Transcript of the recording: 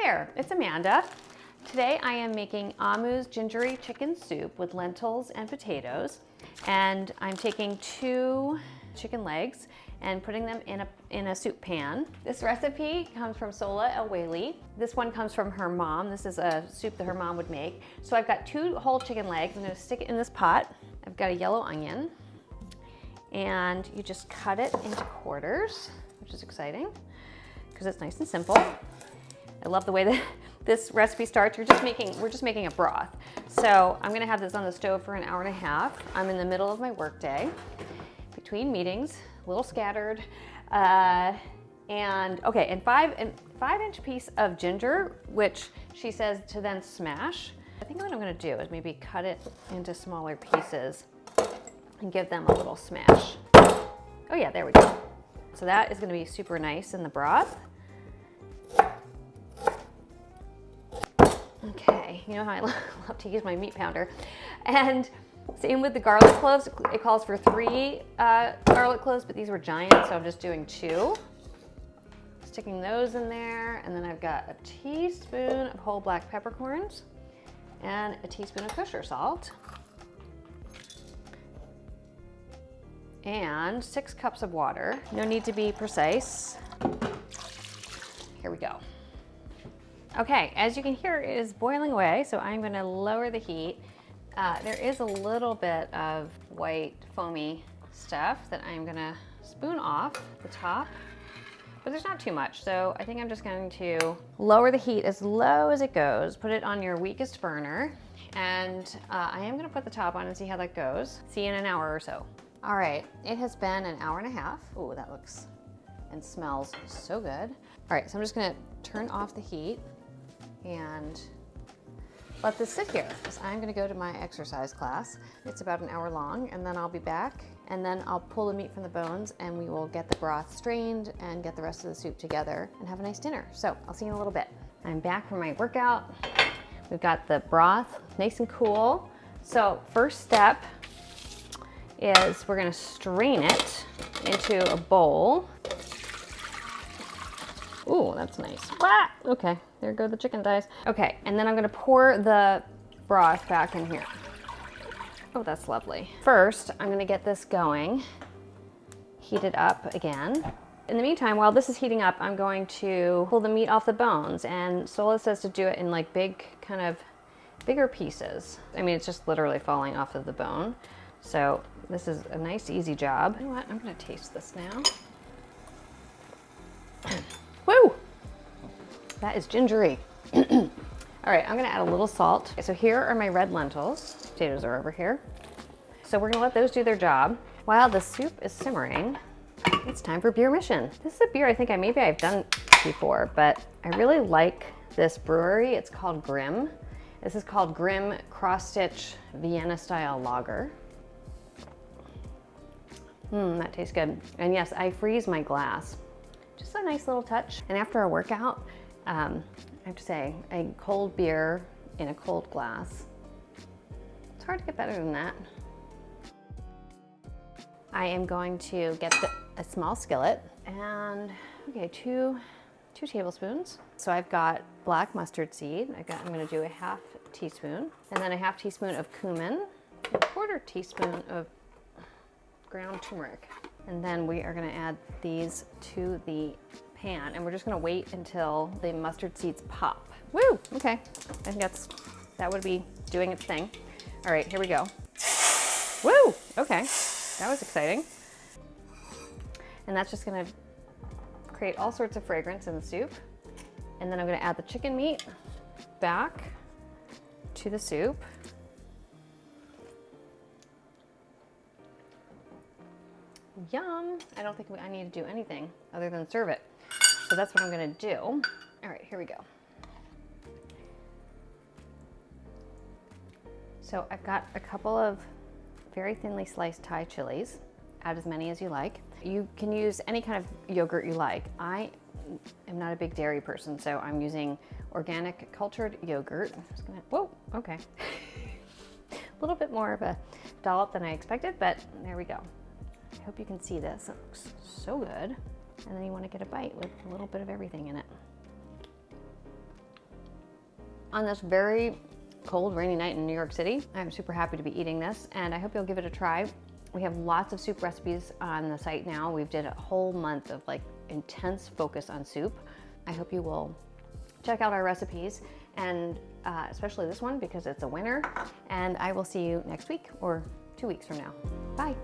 there, it's Amanda. Today I am making Amu's gingery chicken soup with lentils and potatoes. And I'm taking 2 chicken legs and putting them in a soup pan. This recipe comes from Sohla El-Waylly. This one comes from her mom. This is a soup that her mom would make. So I've got 2 whole chicken legs. I'm gonna stick it in this pot. I've got a yellow onion. And you just cut it into quarters, which is exciting because it's nice and simple. I love the way that this recipe starts. We're just making a broth. So I'm gonna have this on the stove for an hour and a half. I'm in the middle of my workday, between meetings, a little scattered. And 5-inch piece of ginger, which she says to then smash. I think what I'm gonna do is maybe cut it into smaller pieces and give them a little smash. Oh yeah, there we go. So that is gonna be super nice in the broth. Okay, you know how I love to use my meat pounder. And same with the garlic cloves. It calls for 3 garlic cloves, but these were giant, so I'm just doing 2. Sticking those in there, and then I've got a teaspoon of whole black peppercorns and a teaspoon of kosher salt. And 6 cups of water. No need to be precise. Here we go. Okay, as you can hear, it is boiling away, so I'm gonna lower the heat. There is a little bit of white foamy stuff that I'm gonna spoon off the top, but there's not too much, so I think I'm just going to lower the heat as low as it goes, put it on your weakest burner, and I am gonna put the top on and see how that goes. See you in an hour or so. All right, it has been an hour and a half. Ooh, that looks and smells so good. All right, so I'm just gonna turn off the heat and let this sit here, because I'm gonna go to my exercise class. It's about an hour long, and then I'll be back, and then I'll pull the meat from the bones, and we will get the broth strained and get the rest of the soup together and have a nice dinner. So I'll see you in a little bit. I'm back from my workout. We've got the broth nice and cool. So first step is we're gonna strain it into a bowl. Ooh, that's nice. Ah, okay, there go the chicken thighs. Okay, and then I'm gonna pour the broth back in here. Oh, that's lovely. First, I'm gonna get this going, heat it up again. In the meantime, while this is heating up, I'm going to pull the meat off the bones, and Sohla says to do it in like bigger pieces. I mean, it's just literally falling off of the bone. So this is a nice, easy job. You know what, I'm gonna taste this now. Woo! That is gingery. All right, I'm gonna add a little salt. Okay, so here are my red lentils. Potatoes are over here. So we're gonna let those do their job. While the soup is simmering, it's time for beer mission. This is a beer I think maybe I've done before, but I really like this brewery. It's called Grimm. This is called Grimm Cross-Stitch Vienna Style Lager. That tastes good. And yes, I freeze my glass. Just a nice little touch. And after a workout, I have to say, a cold beer in a cold glass. It's hard to get better than that. I am going to get a small skillet and, okay, 2 tablespoons. So I've got black mustard seed. I'm gonna do a 1/2 teaspoon, and then a 1/2 teaspoon of cumin, a 1/4 teaspoon of ground turmeric. And then we are gonna add these to the pan, and we're just gonna wait until the mustard seeds pop. Woo, okay. I think that would be doing its thing. All right, here we go. Woo, okay, that was exciting. And that's just gonna create all sorts of fragrance in the soup. And then I'm gonna add the chicken meat back to the soup. Yum. I don't think I need to do anything other than serve it. So that's what I'm gonna do. All right, here we go. So I've got a couple of very thinly sliced Thai chilies. Add as many as you like. You can use any kind of yogurt you like. I am not a big dairy person, so I'm using organic cultured yogurt. I'm just gonna, whoa, okay. A little bit more of a dollop than I expected, but there we go. I hope you can see this. It looks so good. And then you want to get a bite with a little bit of everything in it. On this very cold, rainy night in New York City, I'm super happy to be eating this, and I hope you'll give it a try. We have lots of soup recipes on the site now. We've did a whole month of like intense focus on soup. I hope you will check out our recipes, and especially this one because it's a winner. And I will see you next week or 2 weeks from now. Bye.